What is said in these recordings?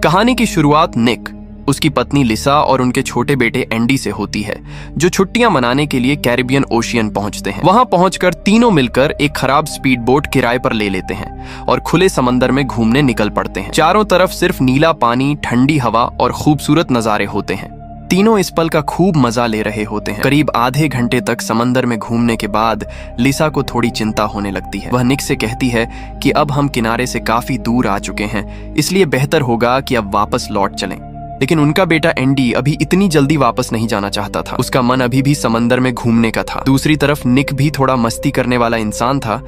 कहानी की शुरुआत निक, उसकी पत्नी लिसा और उनके छोटे बेटे एंडी से होती है, जो छुट्टियां मनाने के लिए कैरिबियन ओशियन पहुंचते हैं। वहां पहुंचकर तीनों मिलकर एक खराब स्पीड बोट किराए पर ले लेते हैं और खुले समंदर में घूमने निकल पड़ते हैं। चारों तरफ सिर्फ नीला पानी, ठंडी हवा और खूबसूरत नजारे होते हैं। तीनों इस पल का खूब मजा ले रहे होते हैं। करीब आधे घंटे तक समंदर में घूमने के बाद लिसा को थोड़ी चिंता होने लगती है। वह निक से कहती है कि अब हम किनारे से काफी दूर आ चुके हैं, इसलिए बेहतर होगा कि अब वापस लौट चलें। लेकिन उनका बेटा एंडी अभी इतनी जल्दी वापस नहीं जाना चाहता था। उसका मन अभी भी समंदर में घूमने का था। दूसरी तरफ निक भी थोड़ा मस्ती करने वाला इंसान था,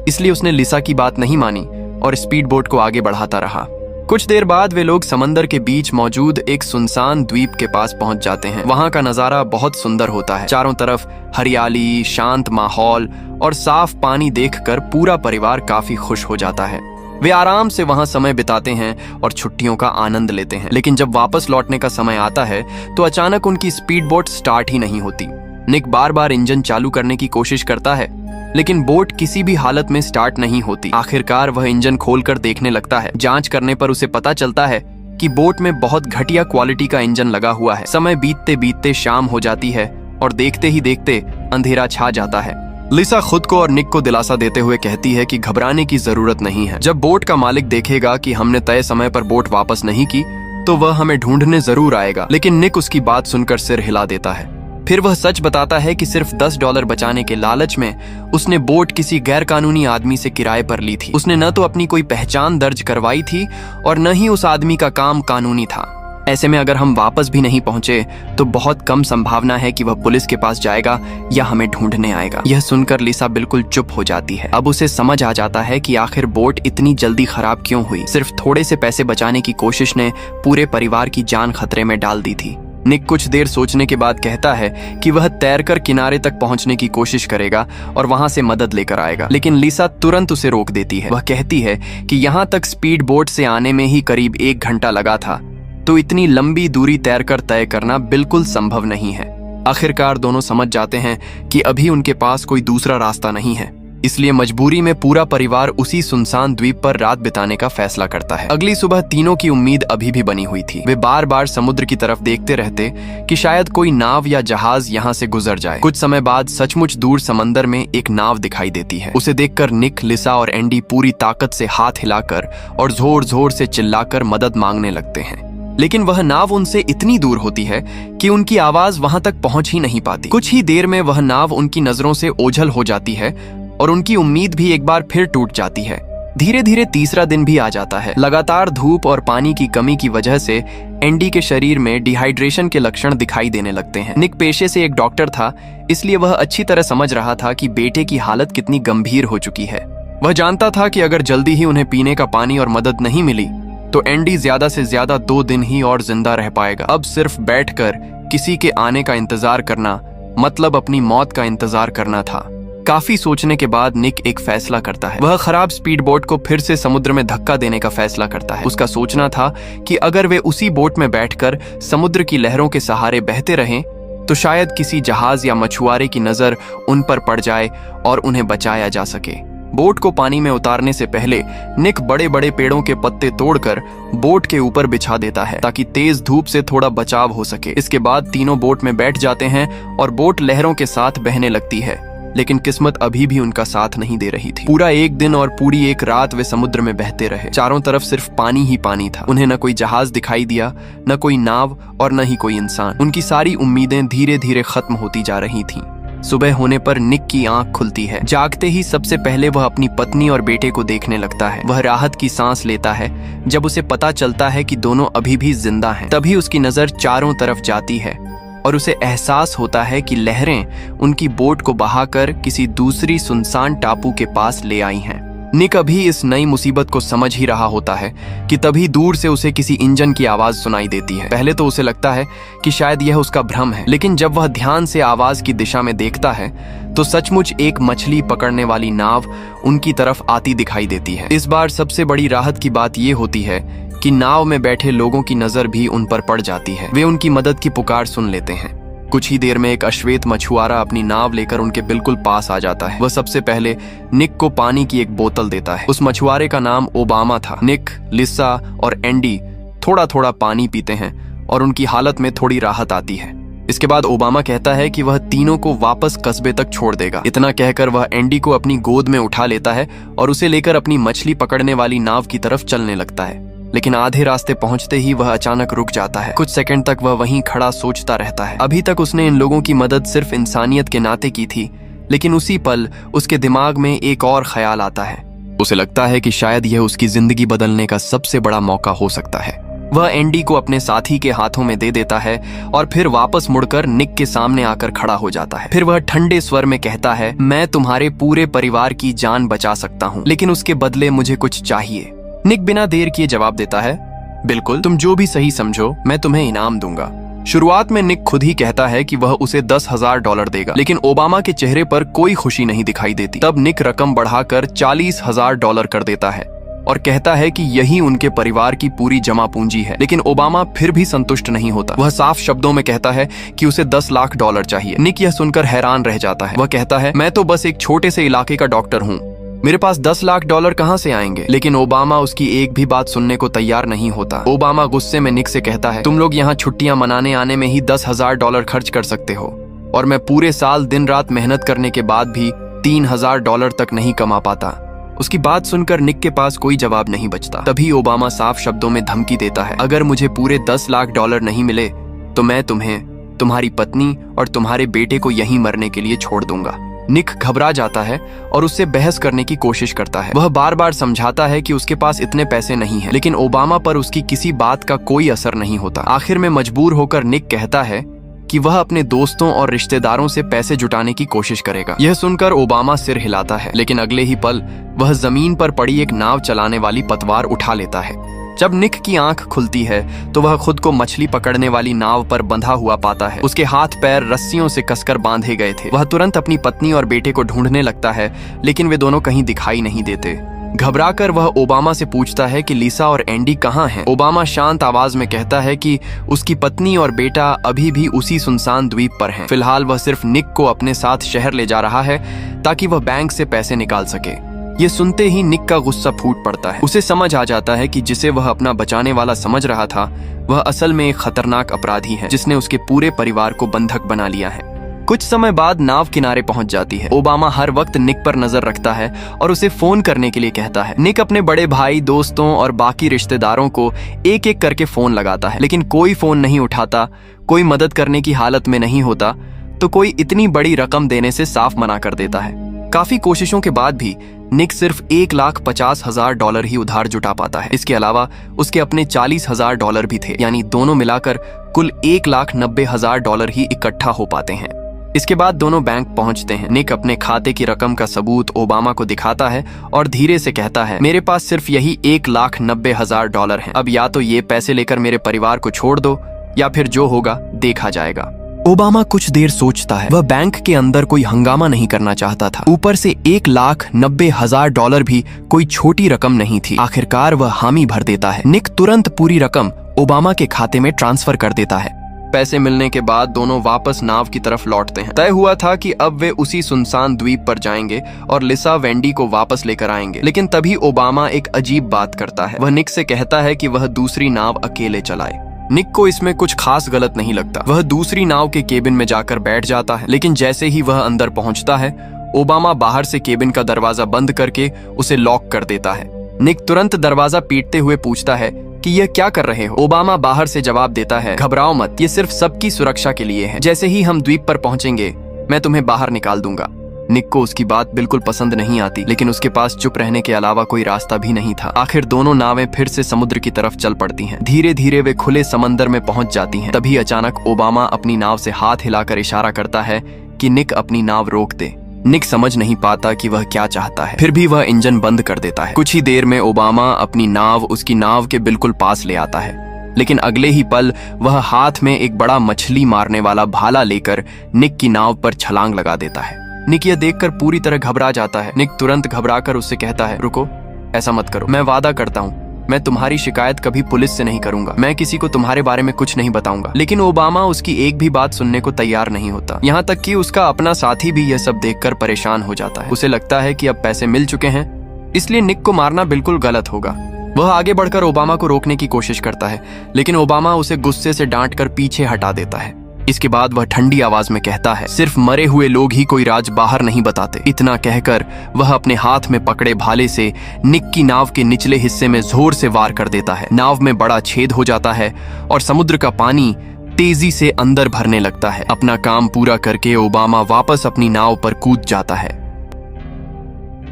इसलिए उसने लिसा की बात नहीं मानी और स्पीड बोट को आगे बढ़ाता रहा। कुछ देर बाद वे लोग समंदर के बीच मौजूद एक सुनसान द्वीप के पास पहुंच जाते हैं। वहां का नजारा बहुत सुंदर होता है। चारों तरफ हरियाली, शांत माहौल और साफ पानी देखकर पूरा परिवार काफी खुश हो जाता है। वे आराम से वहां समय बिताते हैं और छुट्टियों का आनंद लेते हैं। लेकिन जब वापस लौटने का समय आता है तो अचानक उनकी स्पीड बोट स्टार्ट ही नहीं होती। निक बार बार इंजन चालू करने की कोशिश करता है, लेकिन बोट किसी भी हालत में स्टार्ट नहीं होती। आखिरकार वह इंजन खोलकर देखने लगता है। जांच करने पर उसे पता चलता है कि बोट में बहुत घटिया क्वालिटी का इंजन लगा हुआ है। समय बीतते बीतते शाम हो जाती है और देखते ही देखते अंधेरा छा जाता है। लिसा खुद को और निक को दिलासा देते हुए कहती है कि घबराने की जरूरत नहीं है। जब बोट का मालिक देखेगा कि हमने तय समय पर बोट वापस नहीं की तो वह हमें ढूंढने जरूर आएगा। लेकिन निक उसकी बात सुनकर सिर हिला देता है। फिर वह सच बताता है कि सिर्फ $10 बचाने के लालच में उसने बोट किसी गैर कानूनी आदमी से किराए पर ली थी। उसने न तो अपनी कोई पहचान दर्ज करवाई थी और न ही उस आदमी का काम कानूनी था। ऐसे में अगर हम वापस भी नहीं पहुंचे तो बहुत कम संभावना है कि वह पुलिस के पास जाएगा या हमें ढूंढने आएगा। यह सुनकर लिसा बिल्कुल चुप हो जाती है। अब उसे समझ आ जाता है कि आखिर बोट इतनी जल्दी खराब क्यों हुई। सिर्फ थोड़े से पैसे बचाने की कोशिश ने पूरे परिवार की जान खतरे में डाल दी थी। निक कुछ देर सोचने के बाद कहता है कि वह तैरकर किनारे तक पहुंचने की कोशिश करेगा और वहां से मदद लेकर आएगा। लेकिन लिसा तुरंत उसे रोक देती है। वह कहती है कि यहाँ तक स्पीड बोट से आने में ही करीब 1 घंटा लगा था, तो इतनी लंबी दूरी तैरकर तय करना बिल्कुल संभव नहीं है। आखिरकार दोनों समझ जाते हैं कि अभी उनके पास कोई दूसरा रास्ता नहीं है, इसलिए मजबूरी में पूरा परिवार उसी सुनसान द्वीप पर रात बिताने का फैसला करता है। अगली सुबह तीनों की उम्मीद अभी भी बनी हुई थी। वे बार बार समुद्र की तरफ देखते रहते कि शायद कोई नाव या जहाज यहाँ से गुजर जाए। कुछ समय बाद सचमुच दूर समंदर में एक नाव दिखाई देती है। उसे देखकर निक, लिसा और एंडी पूरी ताकत से हाथ हिलाकर और जोर जोर से चिल्लाकर मदद मांगने लगते हैं। लेकिन वह नाव उनसे इतनी दूर होती है कि उनकी आवाज वहां तक पहुंच ही नहीं पाती। कुछ ही देर में वह नाव उनकी नजरों से ओझल हो जाती है और उनकी उम्मीद भी एक बार फिर टूट जाती है। धीरे धीरे तीसरा दिन भी आ जाता है। लगातार धूप और पानी की कमी की वजह से एंडी के शरीर में डिहाइड्रेशन के लक्षण दिखाई देने लगते हैं। निक पेशे से एक डॉक्टर था, इसलिए वह अच्छी तरह समझ रहा था कि बेटे की हालत कितनी गंभीर हो चुकी है। वह जानता था कि अगर जल्दी ही उन्हें पीने का पानी और मदद नहीं मिली तो एंडी ज्यादा से ज्यादा 2 दिन ही और जिंदा रह पाएगा। अब सिर्फ बैठकर किसी के आने का इंतजार करना मतलब अपनी मौत का इंतजार करना था। काफी सोचने के बाद निक एक फैसला करता है। वह खराब स्पीड बोट को फिर से समुद्र में धक्का देने का फैसला करता है। उसका सोचना था कि अगर वे उसी बोट में बैठकर समुद्र की लहरों के सहारे बहते रहें तो शायद किसी जहाज या मछुआरे की नजर उन पर पड़ जाए और उन्हें बचाया जा सके। बोट को पानी में उतारने से पहले निक बड़े बड़े पेड़ों के पत्ते तोड़कर बोट के ऊपर बिछा देता है ताकि तेज धूप से थोड़ा बचाव हो सके। इसके बाद तीनों बोट में बैठ जाते हैं और बोट लहरों के साथ बहने लगती है। लेकिन किस्मत अभी भी उनका साथ नहीं दे रही थी। पूरा एक दिन और पूरी एक रात वे समुद्र में बहते रहे। चारों तरफ सिर्फ पानी ही पानी था। उन्हें न कोई जहाज दिखाई दिया, न कोई नाव और न ही कोई इंसान। उनकी सारी उम्मीदें धीरे धीरे खत्म होती जा रही थीं। सुबह होने पर निक की आंख खुलती है। जागते ही सबसे पहले वह अपनी पत्नी और बेटे को देखने लगता है। वह राहत की सांस लेता है जब उसे पता चलता है कि दोनों अभी भी जिंदा हैं। तभी उसकी नजर चारों तरफ जाती है और उसे एहसास होता है कि लहरें उनकी बोट को बहाकर किसी दूसरी सुनसान टापू के पास ले आई हैं। निक अभी इस नई मुसीबत को समझ ही रहा होता है कि तभी दूर से उसे किसी इंजन की आवाज सुनाई देती है। पहले तो उसे लगता है कि शायद यह उसका भ्रम है, लेकिन जब वह ध्यान से आवाज की दिशा में देखता है तो सचमुच एक मछली पकड़ने वाली नाव उनकी तरफ आती दिखाई देती है। इस बार सबसे बड़ी राहत की बात यह होती है कि नाव में बैठे लोगों की नजर भी उन पर पड़ जाती है। वे उनकी मदद की पुकार सुन लेते हैं। कुछ ही देर में एक अश्वेत मछुआरा अपनी नाव लेकर उनके बिल्कुल पास आ जाता है। वह सबसे पहले निक को पानी की एक बोतल देता है। उस मछुआरे का नाम ओबामा था। निक, लिसा और एंडी थोड़ा थोड़ा पानी पीते हैं और उनकी हालत में थोड़ी राहत आती है। इसके बाद ओबामा कहता है कि वह तीनों को वापस कस्बे तक छोड़ देगा। इतना कहकर वह एंडी को अपनी गोद में उठा लेता है और उसे लेकर अपनी मछली पकड़ने वाली नाव की तरफ चलने लगता है। लेकिन आधे रास्ते पहुंचते ही वह अचानक रुक जाता है। कुछ सेकंड तक वह वहीं खड़ा सोचता रहता है। अभी तक उसने इन लोगों की मदद सिर्फ इंसानियत के नाते की थी, लेकिन उसी पल उसके दिमाग में एक और ख्याल आता है। उसे लगता है कि शायद यह उसकी जिंदगी बदलने का सबसे बड़ा मौका हो सकता है। वह एंडी को अपने साथी के हाथों में दे देता है और फिर वापस मुड़कर निक के सामने आकर खड़ा हो जाता है। फिर वह ठंडे स्वर में कहता है, मैं तुम्हारे पूरे परिवार की जान बचा सकता हूँ, लेकिन उसके बदले मुझे कुछ चाहिए। निक बिना देर किए जवाब देता है, बिल्कुल, तुम जो भी सही समझो मैं तुम्हें इनाम दूंगा। शुरुआत में निक खुद ही कहता है कि वह उसे $10,000 देगा, लेकिन ओबामा के चेहरे पर कोई खुशी नहीं दिखाई देती। तब निक रकम बढ़ाकर $40,000 कर देता है और कहता है कि यही उनके परिवार की पूरी जमा पूंजी है। लेकिन ओबामा फिर भी संतुष्ट नहीं होता। वह साफ शब्दों में कहता है कि उसे $10 लाख चाहिए। निक यह सुनकर हैरान रह जाता है। वह कहता है, मैं तो बस एक छोटे से इलाके का डॉक्टर हूँ, मेरे पास $10 लाख कहाँ से आएंगे? लेकिन ओबामा उसकी एक भी बात सुनने को तैयार नहीं होता। ओबामा गुस्से में निक से कहता है, तुम लोग यहाँ छुट्टियां मनाने आने में ही $10,000 खर्च कर सकते हो और मैं पूरे साल दिन रात मेहनत करने के बाद भी $3,000 तक नहीं कमा पाता। उसकी बात सुनकर निक के पास कोई जवाब नहीं बचता। तभी ओबामा साफ शब्दों में धमकी देता है, अगर मुझे पूरे $10 लाख नहीं मिले तो मैं तुम्हें, तुम्हारी पत्नी और तुम्हारे बेटे को यहीं मरने के लिए छोड़ दूंगा। निक घबरा जाता है और उससे बहस करने की कोशिश करता है। वह बार बार समझाता है कि उसके पास इतने पैसे नहीं हैं, लेकिन ओबामा पर उसकी किसी बात का कोई असर नहीं होता। आखिर में मजबूर होकर निक कहता है कि वह अपने दोस्तों और रिश्तेदारों से पैसे जुटाने की कोशिश करेगा। यह सुनकर ओबामा सिर हिलाता है, लेकिन अगले ही पल वह जमीन पर पड़ी एक नाव चलाने वाली पतवार उठा लेता है। जब निक की आंख खुलती है तो वह खुद को मछली पकड़ने वाली नाव पर बंधा हुआ पाता है। उसके हाथ पैर रस्सियों से कसकर बांधे गए थे। वह तुरंत अपनी पत्नी और बेटे को ढूंढने लगता है, लेकिन वे दोनों कहीं दिखाई नहीं देते। घबराकर वह ओबामा से पूछता है कि लिसा और एंडी कहाँ हैं? ओबामा शांत आवाज में कहता है कि उसकी पत्नी और बेटा अभी भी उसी सुनसान द्वीप पर हैं। फिलहाल वह सिर्फ निक को अपने साथ शहर ले जा रहा है ताकि वह बैंक से पैसे निकाल सके। ये सुनते ही निक का गुस्सा फूट पड़ता है। उसे समझ आ जाता है कि जिसे वह अपना बचाने वाला समझ रहा था, वह असल में एक खतरनाक अपराधी है जिसने उसके पूरे परिवार को बंधक बना लिया है। कुछ समय बाद नाव किनारे पहुंच जाती है। ओबामा हर वक्त निक पर नजर रखता है और उसे फोन करने के लिए कहता है। निक अपने बड़े भाई, दोस्तों और बाकी रिश्तेदारों को एक एक करके फोन लगाता है, लेकिन कोई फोन नहीं उठाता। कोई मदद करने की हालत में नहीं होता तो कोई इतनी बड़ी रकम देने से साफ मना कर देता है। काफी कोशिशों के बाद भी निक सिर्फ $1,50,000 ही उधार जुटा पाता है। इसके अलावा उसके अपने $40,000 भी थे, यानी दोनों मिलाकर कुल $1,90,000 ही इकट्ठा हो पाते हैं। इसके बाद दोनों बैंक पहुंचते हैं। निक अपने खाते की रकम का सबूत ओबामा को दिखाता है और धीरे से कहता है, मेरे पास सिर्फ यही $1,90,000 हैं। अब या तो ये पैसे लेकर मेरे परिवार को छोड़ दो या फिर जो होगा देखा जाएगा। ओबामा कुछ देर सोचता है। वह बैंक के अंदर कोई हंगामा नहीं करना चाहता था। ऊपर से $1,90,000 भी कोई छोटी रकम नहीं थी। आखिरकार वह हामी भर देता है। निक तुरंत पूरी रकम ओबामा के खाते में ट्रांसफर कर देता है। पैसे मिलने के बाद दोनों वापस नाव की तरफ लौटते हैं। तय हुआ था कि अब वे उसी सुनसान द्वीप पर जाएंगे और लिसा वेंडी को वापस लेकर आएंगे। लेकिन तभी ओबामा एक अजीब बात करता है। वह निक से कहता है कि वह दूसरी नाव अकेले चलाए। निक को इसमें कुछ खास गलत नहीं लगता। वह दूसरी नाव के केबिन में जाकर बैठ जाता है, लेकिन जैसे ही वह अंदर पहुंचता है, ओबामा बाहर से केबिन का दरवाजा बंद करके उसे लॉक कर देता है। निक तुरंत दरवाजा पीटते हुए पूछता है कि यह क्या कर रहे हो? ओबामा बाहर से जवाब देता है, घबराओ मत, ये सिर्फ सबकी सुरक्षा के लिए है। जैसे ही हम द्वीप पर पहुंचेंगे मैं तुम्हें बाहर निकाल दूंगा। निक को उसकी बात बिल्कुल पसंद नहीं आती, लेकिन उसके पास चुप रहने के अलावा कोई रास्ता भी नहीं था। आखिर दोनों नावें फिर से समुद्र की तरफ चल पड़ती हैं। धीरे धीरे वे खुले समंदर में पहुंच जाती हैं। तभी अचानक ओबामा अपनी नाव से हाथ हिलाकर इशारा करता है कि निक अपनी नाव रोक दे। निक समझ नहीं पाता कि वह क्या चाहता है, फिर भी वह इंजन बंद कर देता है। कुछ ही देर में ओबामा अपनी नाव उसकी नाव के बिल्कुल पास ले आता है, लेकिन अगले ही पल वह हाथ में एक बड़ा मछली मारने वाला भाला लेकर निक की नाव पर छलांग लगा देता है। निक यह देखकर पूरी तरह घबरा जाता है। निक तुरंत घबराकर उससे कहता है, रुको, ऐसा मत करो। मैं वादा करता हूँ मैं तुम्हारी शिकायत कभी पुलिस से नहीं करूंगा। मैं किसी को तुम्हारे बारे में कुछ नहीं बताऊंगा। लेकिन ओबामा उसकी एक भी बात सुनने को तैयार नहीं होता। यहाँ तक कि उसका अपना साथी भी यह सब देखकर परेशान हो जाता है। उसे लगता है कि अब पैसे मिल चुके हैं, इसलिए निक को मारना बिल्कुल गलत होगा। वह आगे बढ़कर ओबामा को रोकने की कोशिश करता है, लेकिन ओबामा उसे गुस्से से डांटकर पीछे हटा देता है। इसके बाद वह ठंडी आवाज में कहता है, सिर्फ मरे हुए लोग ही कोई राज बाहर नहीं बताते। इतना कहकर वह अपने हाथ में पकड़े भाले से निक की नाव के निचले हिस्से में जोर से वार कर देता है। नाव में बड़ा छेद हो जाता है और समुद्र का पानी तेजी से अंदर भरने लगता है। अपना काम पूरा करके ओबामा वापस अपनी नाव पर कूद जाता है।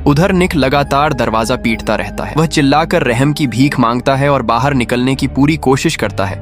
उधर निक लगातार दरवाजा पीटता रहता है। वह चिल्लाकर रहम की भीख मांगता है और बाहर निकलने की पूरी कोशिश करता है,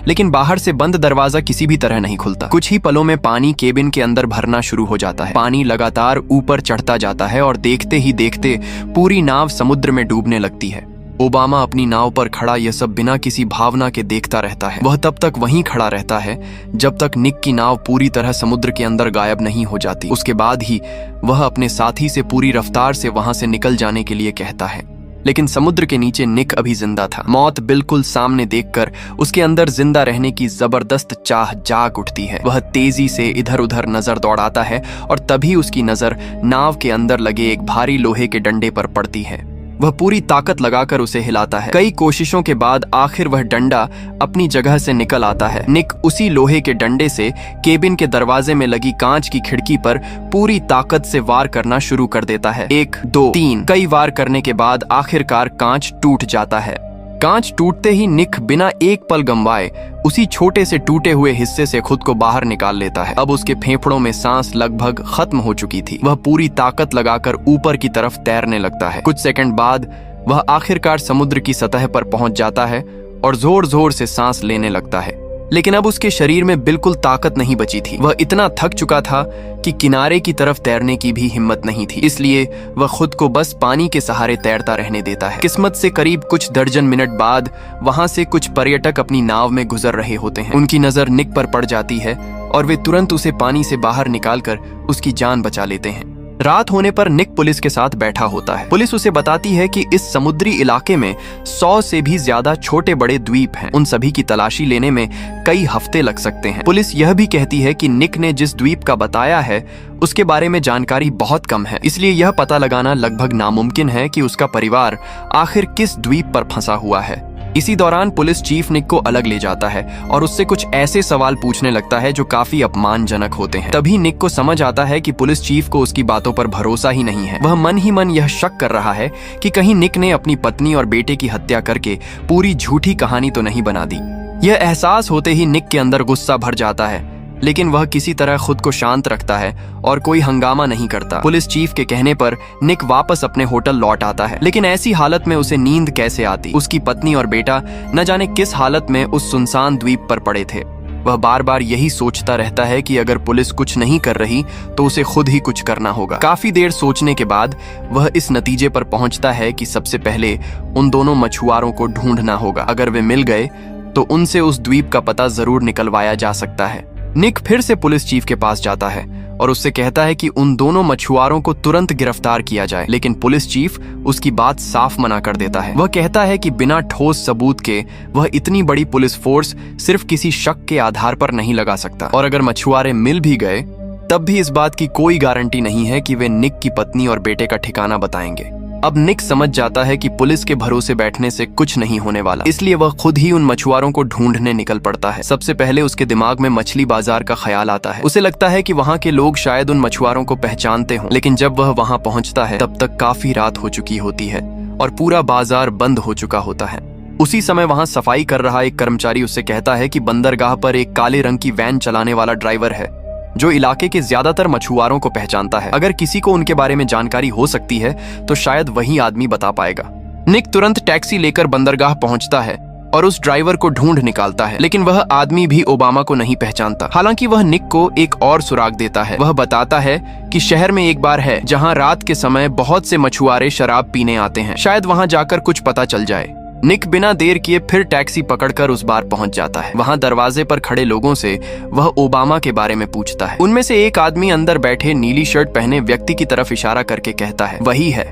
लेकिन बाहर से बंद दरवाजा किसी भी तरह नहीं खुलता। कुछ ही पलों में पानी केबिन के अंदर भरना शुरू हो जाता है। पानी लगातार ऊपर चढ़ता जाता है और देखते ही देखते पूरी नाव समुद्र में डूबने लगती है। ओबामा अपनी नाव पर खड़ा यह सब बिना किसी भावना के देखता रहता है। वह तब तक वहीं खड़ा रहता है जब तक निक की नाव पूरी तरह समुद्र के अंदर गायब नहीं हो जाती। उसके बाद ही वह अपने साथी से पूरी रफ्तार से वहां से निकल जाने के लिए कहता है, लेकिन समुद्र के नीचे निक अभी जिंदा था। मौत बिल्कुल सामने देखकर उसके अंदर जिंदा रहने की जबरदस्त चाह जाग उठती है। वह तेजी से इधर उधर नजर दौड़ाता है और तभी उसकी नजर नाव के अंदर लगे एक भारी लोहे के डंडे पर पड़ती है। वह पूरी ताकत लगाकर उसे हिलाता है। कई कोशिशों के बाद आखिर वह डंडा अपनी जगह से निकल आता है। निक उसी लोहे के डंडे से केबिन के दरवाजे में लगी कांच की खिड़की पर पूरी ताकत से वार करना शुरू कर देता है। 1, 2, 3 कई वार करने के बाद आखिरकार कांच टूट जाता है। कांच टूटते ही निक बिना एक पल गंवाए उसी छोटे से टूटे हुए हिस्से से खुद को बाहर निकाल लेता है। अब उसके फेफड़ों में सांस लगभग खत्म हो चुकी थी। वह पूरी ताकत लगाकर ऊपर की तरफ तैरने लगता है। कुछ सेकंड बाद वह आखिरकार समुद्र की सतह पर पहुंच जाता है और जोर जोर से सांस लेने लगता है, लेकिन अब उसके शरीर में बिल्कुल ताकत नहीं बची थी। वह इतना थक चुका था कि किनारे की तरफ तैरने की भी हिम्मत नहीं थी, इसलिए वह खुद को बस पानी के सहारे तैरता रहने देता है। किस्मत से करीब कुछ दर्जन मिनट बाद वहां से कुछ पर्यटक अपनी नाव में गुजर रहे होते हैं। उनकी नजर निक पर पड़ जाती है और वे तुरंत उसे पानी से बाहर निकालकर उसकी जान बचा लेते हैं। रात होने पर निक पुलिस के साथ बैठा होता है। पुलिस उसे बताती है कि इस समुद्री इलाके में 100 से भी ज्यादा छोटे बड़े द्वीप हैं। उन सभी की तलाशी लेने में कई हफ्ते लग सकते हैं। पुलिस यह भी कहती है कि निक ने जिस द्वीप का बताया है उसके बारे में जानकारी बहुत कम है, इसलिए यह पता लगाना लगभग नामुमकिन है कि उसका परिवार आखिर किस द्वीप पर फंसा हुआ है। इसी दौरान पुलिस चीफ निक को अलग ले जाता है और उससे कुछ ऐसे सवाल पूछने लगता है जो काफी अपमानजनक होते हैं। तभी निक को समझ आता है कि पुलिस चीफ को उसकी बातों पर भरोसा ही नहीं है। वह मन ही मन यह शक कर रहा है कि कहीं निक ने अपनी पत्नी और बेटे की हत्या करके पूरी झूठी कहानी तो नहीं बना दी। यह एहसास होते ही निक के अंदर गुस्सा भर जाता है, लेकिन वह किसी तरह खुद को शांत रखता है और कोई हंगामा नहीं करता। पुलिस चीफ के कहने पर निक वापस अपने होटल लौट आता है, लेकिन ऐसी हालत में उसे नींद कैसे आती। उसकी पत्नी और बेटा न जाने किस हालत में उस सुनसान द्वीप पर पड़े थे। वह बार बार यही सोचता रहता है कि अगर पुलिस कुछ नहीं कर रही तो उसे खुद ही कुछ करना होगा। काफी देर सोचने के बाद वह इस नतीजे पर पहुंचता है कि सबसे पहले उन दोनों मछुआरों को ढूंढना होगा। अगर वे मिल गए तो उनसे उस द्वीप का पता जरूर निकलवाया जा सकता है। निक फिर से पुलिस चीफ के पास जाता है और उससे कहता है कि उन दोनों मछुआरों को तुरंत गिरफ्तार किया जाए, लेकिन पुलिस चीफ उसकी बात साफ मना कर देता है। वह कहता है कि बिना ठोस सबूत के वह इतनी बड़ी पुलिस फोर्स सिर्फ किसी शक के आधार पर नहीं लगा सकता, और अगर मछुआरे मिल भी गए तब भी इस बात की कोई गारंटी नहीं है कि वे निक की पत्नी और बेटे का ठिकाना बताएंगे। अब निक समझ जाता है कि पुलिस के भरोसे बैठने से कुछ नहीं होने वाला, इसलिए वह खुद ही उन मछुआरों को ढूंढने निकल पड़ता है। सबसे पहले उसके दिमाग में मछली बाजार का ख्याल आता है। उसे लगता है कि वहाँ के लोग शायद उन मछुआरों को पहचानते हों, लेकिन जब वह वहाँ पहुँचता है तब तक काफी रात हो चुकी होती है और पूरा बाजार बंद हो चुका होता है। उसी समय वहाँ सफाई कर रहा एक कर्मचारी उससे कहता है कि बंदरगाह पर एक काले रंग की वैन चलाने वाला ड्राइवर है जो इलाके के ज्यादातर मछुआरों को पहचानता है। अगर किसी को उनके बारे में जानकारी हो सकती है तो शायद वही आदमी बता पाएगा। निक तुरंत टैक्सी लेकर बंदरगाह पहुंचता है और उस ड्राइवर को ढूंढ निकालता है, लेकिन वह आदमी भी ओबामा को नहीं पहचानता। हालांकि वह निक को एक और सुराग देता है। वह बताता है कि शहर में एक बार है जहां रात के समय बहुत से मछुआरे शराब पीने आते हैं, शायद वहां जाकर कुछ पता चल जाए। निक बिना देर किए फिर टैक्सी पकड़कर उस बार पहुंच जाता है। वहां दरवाजे पर खड़े लोगों से वह ओबामा के बारे में पूछता है। उनमें से एक आदमी अंदर बैठे नीली शर्ट पहने व्यक्ति की तरफ इशारा करके कहता है वही है,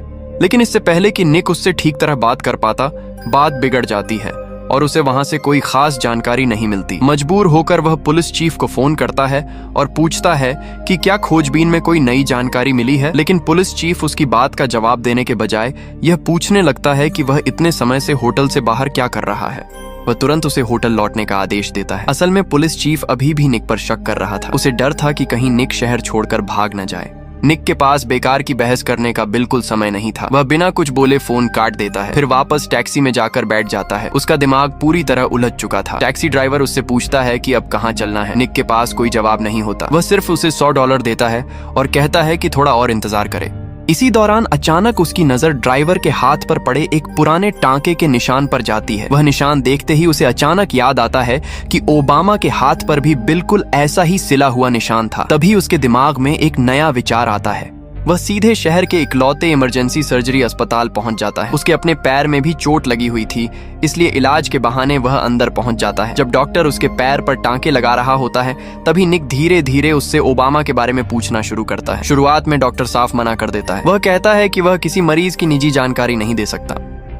लेकिन इससे पहले कि निक उससे ठीक तरह बात कर पाता, बात बिगड़ जाती है। और उसे वहां से कोई खास जानकारी नहीं मिलती। मजबूर होकर वह पुलिस चीफ को फोन करता है और पूछता है कि क्या खोजबीन में कोई नई जानकारी मिली है, लेकिन पुलिस चीफ उसकी बात का जवाब देने के बजाय यह पूछने लगता है कि वह इतने समय से होटल से बाहर क्या कर रहा है। वह तुरंत उसे होटल लौटने का आदेश देता है। असल में पुलिस चीफ अभी भी निक पर शक कर रहा था। उसे डर था कि कहीं निक शहर छोड़कर भाग न जाए। निक के पास बेकार की बहस करने का बिल्कुल समय नहीं था। वह बिना कुछ बोले फोन काट देता है, फिर वापस टैक्सी में जाकर बैठ जाता है। उसका दिमाग पूरी तरह उलझ चुका था। टैक्सी ड्राइवर उससे पूछता है कि अब कहाँ चलना है। निक के पास कोई जवाब नहीं होता। वह सिर्फ उसे $100 देता है और कहता है कि थोड़ा और इंतजार करे। इसी दौरान अचानक उसकी नजर ड्राइवर के हाथ पर पड़े एक पुराने टांके के निशान पर जाती है। वह निशान देखते ही उसे अचानक याद आता है कि ओबामा के हाथ पर भी बिल्कुल ऐसा ही सिला हुआ निशान था। तभी उसके दिमाग में एक नया विचार आता है। वह सीधे शहर के इकलौते इमरजेंसी सर्जरी अस्पताल पहुंच जाता है। उसके अपने पैर में भी चोट लगी हुई थी, इसलिए इलाज के बहाने वह अंदर पहुंच जाता है। जब डॉक्टर उसके पैर पर टांके लगा रहा होता है, तभी निक धीरे धीरे उससे ओबामा के बारे में पूछना शुरू करता है। शुरुआत में डॉक्टर साफ मना कर देता है। वह कहता है कि वह किसी मरीज की निजी जानकारी नहीं दे सकता।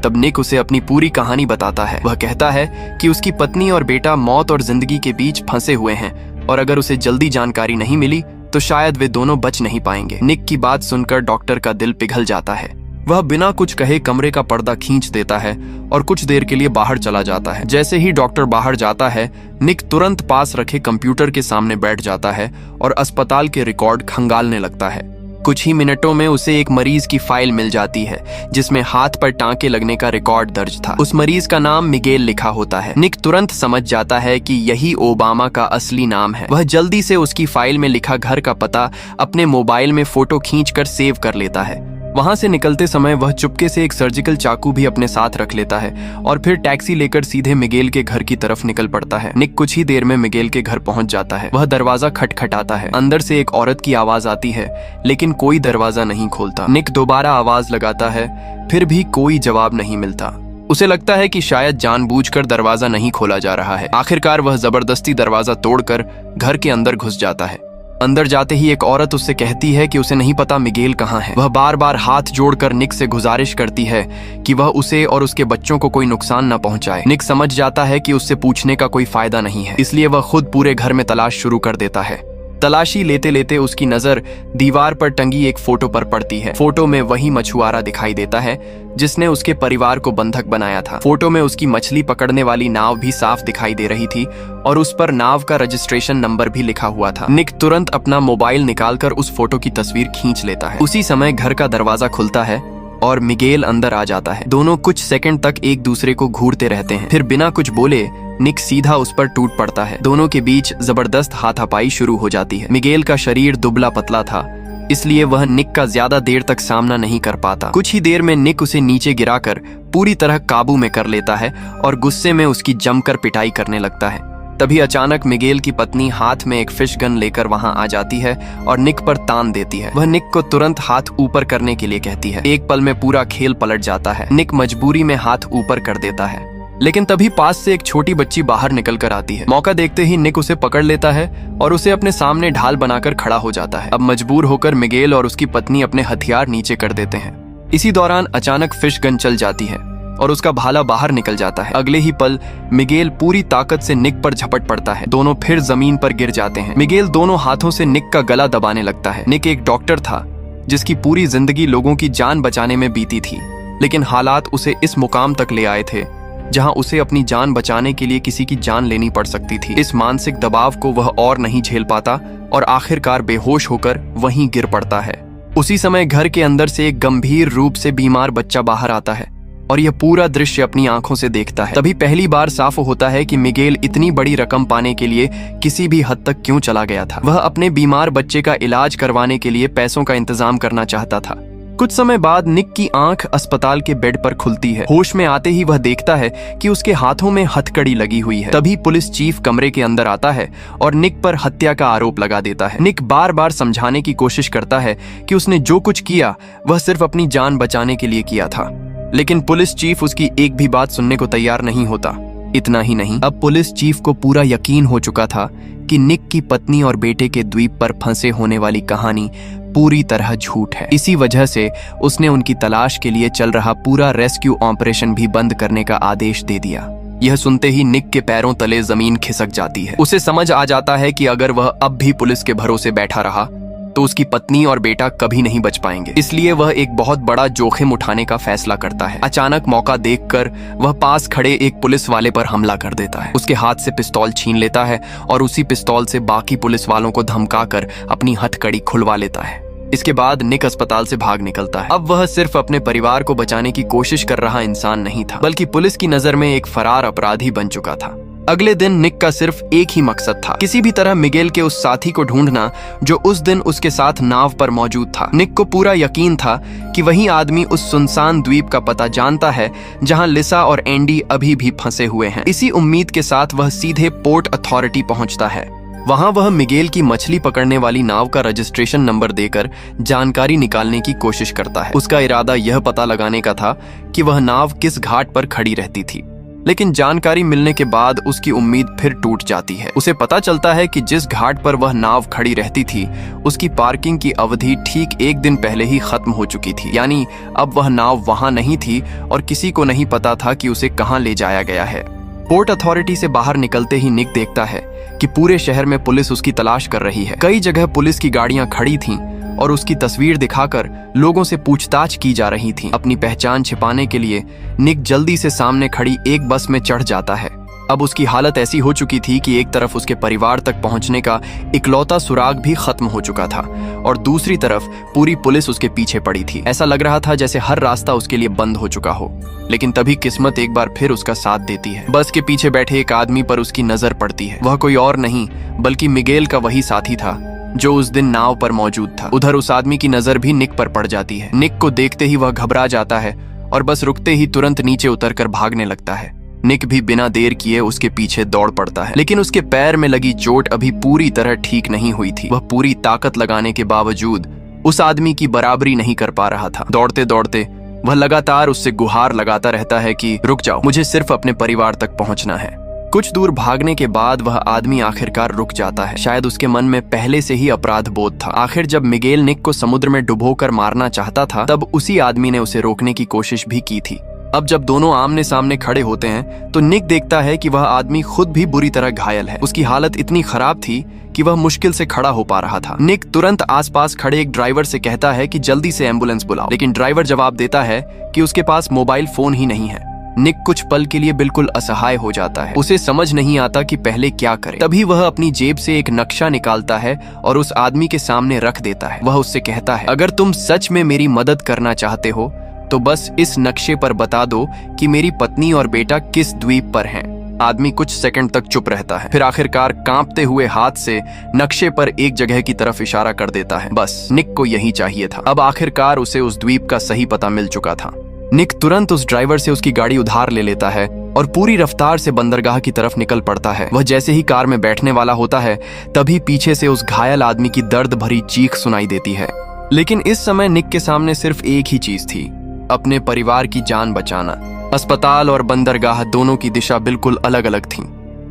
तब निक उसे अपनी पूरी कहानी बताता है। वह कहता है कि उसकी पत्नी और बेटा मौत और जिंदगी के बीच फंसे हुए हैं और अगर उसे जल्दी जानकारी नहीं मिली तो शायद वे दोनों बच नहीं पाएंगे। निक की बात सुनकर डॉक्टर का दिल पिघल जाता है। वह बिना कुछ कहे कमरे का पर्दा खींच देता है और कुछ देर के लिए बाहर चला जाता है। जैसे ही डॉक्टर बाहर जाता है, निक तुरंत पास रखे कंप्यूटर के सामने बैठ जाता है और अस्पताल के रिकॉर्ड खंगालने लगता है। कुछ ही मिनटों में उसे एक मरीज की फाइल मिल जाती है जिसमें हाथ पर टांके लगने का रिकॉर्ड दर्ज था। उस मरीज का नाम मिगेल लिखा होता है। निक तुरंत समझ जाता है कि यही ओबामा का असली नाम है। वह जल्दी से उसकी फाइल में लिखा घर का पता अपने मोबाइल में फोटो खींचकर सेव कर लेता है। वहां से निकलते समय वह चुपके से एक सर्जिकल चाकू भी अपने साथ रख लेता है और फिर टैक्सी लेकर सीधे मिगेल के घर की तरफ निकल पड़ता है। निक कुछ ही देर में मिगेल के घर पहुंच जाता है। वह दरवाजा खटखटाता है। अंदर से एक औरत की आवाज आती है, लेकिन कोई दरवाजा नहीं खोलता। निक दोबारा आवाज लगाता है, फिर भी कोई जवाब नहीं मिलता। उसे लगता है कि शायद जानबूझकर दरवाजा नहीं खोला जा रहा है। आखिरकार वह जबरदस्ती दरवाजा तोड़कर घर के अंदर घुस जाता है। अंदर जाते ही एक औरत उससे कहती है कि उसे नहीं पता मिगेल कहाँ है। वह बार बार हाथ जोड़कर निक से गुजारिश करती है कि वह उसे और उसके बच्चों को कोई नुकसान न पहुंचाए। निक समझ जाता है कि उससे पूछने का कोई फायदा नहीं है, इसलिए वह खुद पूरे घर में तलाश शुरू कर देता है। तलाशी लेते लेते उसकी नजर दीवार पर टंगी एक फोटो पर पड़ती है। फोटो में वही मछुआरा दिखाई देता है जिसने उसके परिवार को बंधक बनाया था। फोटो में उसकी मछली पकड़ने वाली नाव भी साफ दिखाई दे रही थी और उस पर नाव का रजिस्ट्रेशन नंबर भी लिखा हुआ था। निक तुरंत अपना मोबाइल निकालकर उस फोटो की तस्वीर खींच लेता है। उसी समय घर का दरवाजा खुलता है और मिगेल अंदर आ जाता है। दोनों कुछ सेकंड तक एक दूसरे को घूरते रहते हैं। फिर बिना कुछ बोले निक सीधा उस पर टूट पड़ता है। दोनों के बीच जबरदस्त हाथापाई शुरू हो जाती है। मिगेल का शरीर दुबला पतला था, इसलिए वह निक का ज्यादा देर तक सामना नहीं कर पाता। कुछ ही देर में निक उसे नीचे गिराकर पूरी तरह काबू में कर लेता है और गुस्से में उसकी जमकर पिटाई करने लगता है। तभी अचानक मिगेल की पत्नी हाथ में एक फिश गन लेकर वहां आ जाती है और निक पर तान देती है। वह निक को तुरंत हाथ ऊपर करने के लिए कहती है। एक पल में पूरा खेल पलट जाता है। निक मजबूरी में हाथ ऊपर कर देता है, लेकिन तभी पास से एक छोटी बच्ची बाहर निकल कर आती है। मौका देखते ही निक उसे पकड़ लेता है और उसे अपने सामने ढाल बनाकर खड़ा हो जाता है। अब मजबूर होकर मिगेल और उसकी पत्नी अपने हथियार नीचे कर देते हैं। इसी दौरान अचानक फिश गन चल जाती है और उसका भाला बाहर निकल जाता है। अगले ही पल मिगेल पूरी ताकत से निक पर झपट पड़ता है। दोनों फिर जमीन पर गिर जाते हैं। मिगेल दोनों हाथों से निक का गला दबाने लगता है। निक एक डॉक्टर था जिसकी पूरी जिंदगी लोगों की जान बचाने में बीती थी, लेकिन हालात उसे इस मुकाम तक ले आए थे जहां उसे अपनी जान बचाने के लिए किसी की जान लेनी पड़ सकती थी। इस मानसिक दबाव को वह और नहीं झेल पाता और आखिरकार बेहोश होकर वहीं गिर पड़ता है। उसी समय घर के अंदर से एक गंभीर रूप से बीमार बच्चा बाहर आता है और यह पूरा दृश्य अपनी आंखों से देखता है। तभी पहली बार साफ होता है कि मिगेल इतनी बड़ी रकम पाने के लिए किसी भी हद तक क्यों चला गया था। वह अपने बीमार बच्चे का इलाज करवाने के लिए पैसों का इंतजाम करना चाहता था। कुछ समय बाद निक की आंख अस्पताल के बेड पर खुलती है। होश में आते ही वह देखता है कि उसके हाथों में हथकड़ी लगी हुई है। तभी पुलिस चीफ कमरे के अंदर आता है और निक पर हत्या का आरोप लगा देता है। निक बार बार समझाने की कोशिश करता है कि उसने जो कुछ किया वह सिर्फ अपनी जान बचाने के लिए किया था, लेकिन पुलिस चीफ उसकी एक भी बात सुनने को तैयार नहीं होता। इतना ही नहीं, अब पुलिस चीफ को पूरा यकीन हो चुका था कि निक की पत्नी और बेटे के द्वीप पर फंसे होने वाली कहानी पूरी तरह झूठ है। इसी वजह से उसने उनकी तलाश के लिए चल रहा पूरा रेस्क्यू ऑपरेशन भी बंद करने का आदेश दे दिया। यह सुनते ही निक के पैरों तले जमीन खिसक जाती है। उसे समझ आ जाता है कि अगर वह अब भी पुलिस के भरोसे बैठा रहा तो उसकी पत्नी और बेटा कभी नहीं बच पाएंगे। इसलिए वह एक बहुत बड़ा जोखिम उठाने का फैसला करता है। अचानक मौका देखकर वह पास खड़े एक पुलिस वाले पर हमला कर देता है। उसके हाथ से पिस्तौल छीन लेता है और उसी पिस्तौल से बाकी पुलिस वालों को धमकाकर अपनी हथकड़ी खुलवा लेता है। इसके बाद निक अस्पताल से भाग निकलता है। अब वह सिर्फ अपने परिवार को बचाने की कोशिश कर रहा इंसान नहीं था, बल्कि पुलिस की नजर में एक फरार अपराधी बन चुका था। अगले दिन निक का सिर्फ एक ही मकसद था, किसी भी तरह मिगेल के उस साथी को ढूंढना जो उस दिन उसके साथ नाव पर मौजूद था। निक को पूरा यकीन था कि वही आदमी उस सुनसान द्वीप का पता जानता है जहां लिसा और एंडी अभी भी फंसे हुए हैं। इसी उम्मीद के साथ वह सीधे पोर्ट अथॉरिटी पहुंचता है। वहां वह मिगेल की मछली पकड़ने वाली नाव का रजिस्ट्रेशन नंबर देकर जानकारी निकालने की कोशिश करता है। उसका इरादा यह पता लगाने का था कि वह नाव किस घाट पर खड़ी रहती थी, लेकिन जानकारी मिलने के बाद उसकी उम्मीद फिर टूट जाती है। उसे पता चलता है कि जिस घाट पर वह नाव खड़ी रहती थी उसकी पार्किंग की अवधि ठीक एक दिन पहले ही खत्म हो चुकी थी। यानी अब वह नाव वहां नहीं थी और किसी को नहीं पता था कि उसे कहां ले जाया गया है। पोर्ट अथॉरिटी से बाहर निकलते ही निक देखता है कि पूरे शहर में पुलिस उसकी तलाश कर रही है। कई जगह पुलिस की गाड़ियां खड़ी थीं और उसकी तस्वीर दिखाकर लोगों से पूछताछ की जा रही थी। अपनी पहचान छिपाने के लिए निक जल्दी से सामने खड़ी एक बस में चढ़ जाता है। अब उसकी हालत ऐसी हो चुकी थी कि एक तरफ उसके परिवार तक पहुंचने का इकलौता सुराग भी खत्म हो चुका था और दूसरी तरफ पूरी पुलिस उसके पीछे पड़ी थी। ऐसा लग रहा था जैसे हर रास्ता उसके लिए बंद हो चुका हो। लेकिन तभी किस्मत एक बार फिर उसका साथ देती है। बस के पीछे बैठे एक आदमी पर उसकी नजर पड़ती है। वह कोई और नहीं बल्कि मिगेल का वही साथी था जो उस दिन नाव पर मौजूद था। उधर उस आदमी की नजर भी निक पर पड़ जाती है। निक को देखते ही वह घबरा जाता है और बस रुकते ही तुरंत नीचे उतरकर भागने लगता है। निक भी बिना देर किए उसके पीछे दौड़ पड़ता है, लेकिन उसके पैर में लगी चोट अभी पूरी तरह ठीक नहीं हुई थी। वह पूरी ताकत लगाने के बावजूद उस आदमी की बराबरी नहीं कर पा रहा था। दौड़ते दौड़ते वह लगातार उससे गुहार लगाता रहता है कि रुक जाओ, मुझे सिर्फ अपने परिवार तक पहुंचना है। कुछ दूर भागने के बाद वह आदमी आखिरकार रुक जाता है। शायद उसके मन में पहले से ही अपराध बोध था। आखिर जब मिगेल निक को समुद्र में डुबोकर मारना चाहता था तब उसी आदमी ने उसे रोकने की कोशिश भी की थी। अब जब दोनों आमने सामने खड़े होते हैं तो निक देखता है कि वह आदमी खुद भी बुरी तरह घायल है। उसकी हालत इतनी खराब थी कि वह मुश्किल से खड़ा हो पा रहा था। निक तुरंत आसपास खड़े एक ड्राइवर से कहता है कि जल्दी से एम्बुलेंस बुलाओ, लेकिन ड्राइवर जवाब देता है कि उसके पास मोबाइल फोन ही नहीं है। निक कुछ पल के लिए बिल्कुल असहाय हो जाता है। उसे समझ नहीं आता कि पहले क्या करे। तभी वह अपनी जेब से एक नक्शा निकालता है और उस आदमी के सामने रख देता है। वह उससे कहता है, अगर तुम सच में मेरी मदद करना चाहते हो तो बस इस नक्शे पर बता दो कि मेरी पत्नी और बेटा किस द्वीप पर हैं। आदमी कुछ सेकंड तक चुप रहता है, फिर आखिरकार कांपते हुए हाथ से नक्शे पर एक जगह की तरफ इशारा कर देता है। बस निक को यही चाहिए था। अब आखिरकार उसे उस द्वीप का सही पता मिल चुका था। निक तुरंत उस ड्राइवर से उसकी गाड़ी उधार ले लेता है और पूरी रफ्तार से बंदरगाह की तरफ निकल पड़ता है। वह जैसे ही कार में बैठने वाला होता है तभी पीछे से उस घायल आदमी की दर्द भरी चीख सुनाई देती है। लेकिन इस समय निक के सामने सिर्फ एक ही चीज थी, अपने परिवार की जान बचाना। अस्पताल और बंदरगाह दोनों की दिशा बिल्कुल अलग अलग थी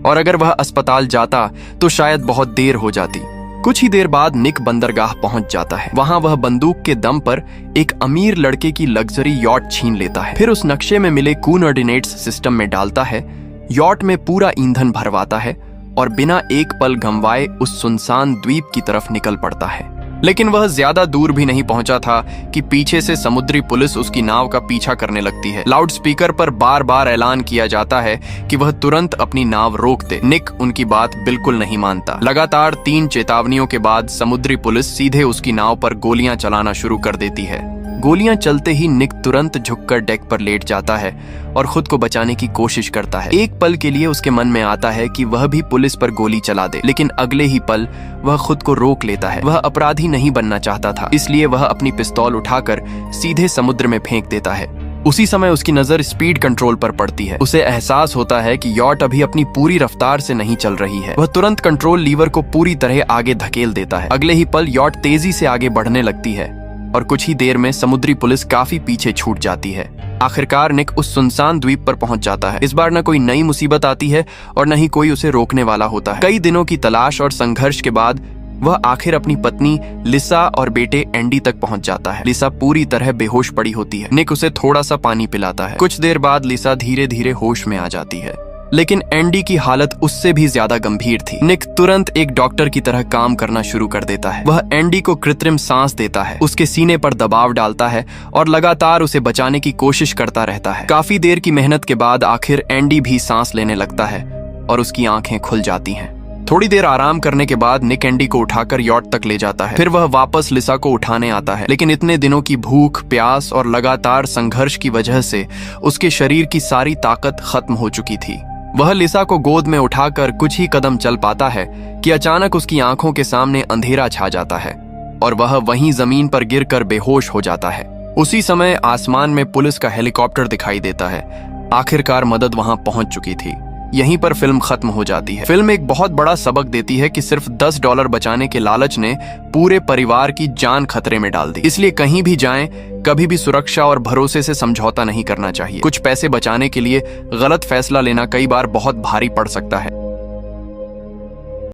और अगर वह अस्पताल जाता तो शायद बहुत देर हो जाती। कुछ ही देर बाद निक बंदरगाह पहुंच जाता है। वहां वह बंदूक के दम पर एक अमीर लड़के की लग्जरी यॉट छीन लेता है। फिर उस नक्शे में मिले कोऑर्डिनेट्स सिस्टम में डालता है, यॉट में पूरा ईंधन भरवाता है और बिना एक पल गंवाए उस सुनसान द्वीप की तरफ निकल पड़ता है। लेकिन वह ज्यादा दूर भी नहीं पहुंचा था कि पीछे से समुद्री पुलिस उसकी नाव का पीछा करने लगती है। लाउड स्पीकर पर बार बार ऐलान किया जाता है कि वह तुरंत अपनी नाव रोक दे। निक उनकी बात बिल्कुल नहीं मानता। लगातार 3 चेतावनियों के बाद समुद्री पुलिस सीधे उसकी नाव पर गोलियां चलाना शुरू कर देती है। गोलियां चलते ही निक तुरंत झुककर डेक पर लेट जाता है और खुद को बचाने की कोशिश करता है। एक पल के लिए उसके मन में आता है कि वह भी पुलिस पर गोली चला दे, लेकिन अगले ही पल वह खुद को रोक लेता है। वह अपराधी नहीं बनना चाहता था, इसलिए वह अपनी पिस्तौल उठाकर सीधे समुद्र में फेंक देता है। उसी समय उसकी नजर स्पीड कंट्रोल पर पड़ती है। उसे एहसास होता है कि यॉट अभी अपनी पूरी रफ्तार से नहीं चल रही है। वह तुरंत कंट्रोल लीवर को पूरी तरह आगे धकेल देता है। अगले ही पल यॉट तेजी से आगे बढ़ने लगती है और कुछ ही देर में समुद्री पुलिस काफी पीछे छूट जाती है। आखिरकार निक उस सुनसान द्वीप पर पहुंच जाता है। इस बार न कोई नई मुसीबत आती है और न ही कोई उसे रोकने वाला होता है। कई दिनों की तलाश और संघर्ष के बाद वह आखिर अपनी पत्नी लिसा और बेटे एंडी तक पहुंच जाता है। लिसा पूरी तरह बेहोश पड़ी होती है। निक उसे थोड़ा सा पानी पिलाता है। कुछ देर बाद लिसा धीरे धीरे होश में आ जाती है। लेकिन एंडी की हालत उससे भी ज्यादा गंभीर थी। निक तुरंत एक डॉक्टर की तरह काम करना शुरू कर देता है। वह एंडी को कृत्रिम सांस देता है, उसके सीने पर दबाव डालता है और लगातार उसे बचाने की कोशिश करता रहता है। काफी देर की मेहनत के बाद आखिर एंडी भी सांस लेने लगता है और उसकी आंखें खुल जाती हैं। थोड़ी देर आराम करने के बाद निक एंडी को उठाकर यॉट तक ले जाता है। फिर वह वापस लिसा को उठाने आता है, लेकिन इतने दिनों की भूख, प्यास और लगातार संघर्ष की वजह से उसके शरीर की सारी ताकत खत्म हो चुकी थी। वह लिसा को गोद में उठाकर कुछ ही कदम चल पाता है कि अचानक उसकी आंखों के सामने अंधेरा छा जाता है और वह वहीं जमीन पर गिरकर बेहोश हो जाता है। उसी समय आसमान में पुलिस का हेलीकॉप्टर दिखाई देता है। आखिरकार मदद वहां पहुंच चुकी थी। यहीं पर फिल्म खत्म हो जाती है। फिल्म एक बहुत बड़ा सबक देती है कि सिर्फ $10 बचाने के लालच ने पूरे परिवार की जान खतरे में डाल दी। इसलिए कहीं भी जाएं, कभी भी सुरक्षा और भरोसे से समझौता नहीं करना चाहिए। कुछ पैसे बचाने के लिए गलत फैसला लेना कई बार बहुत भारी पड़ सकता है।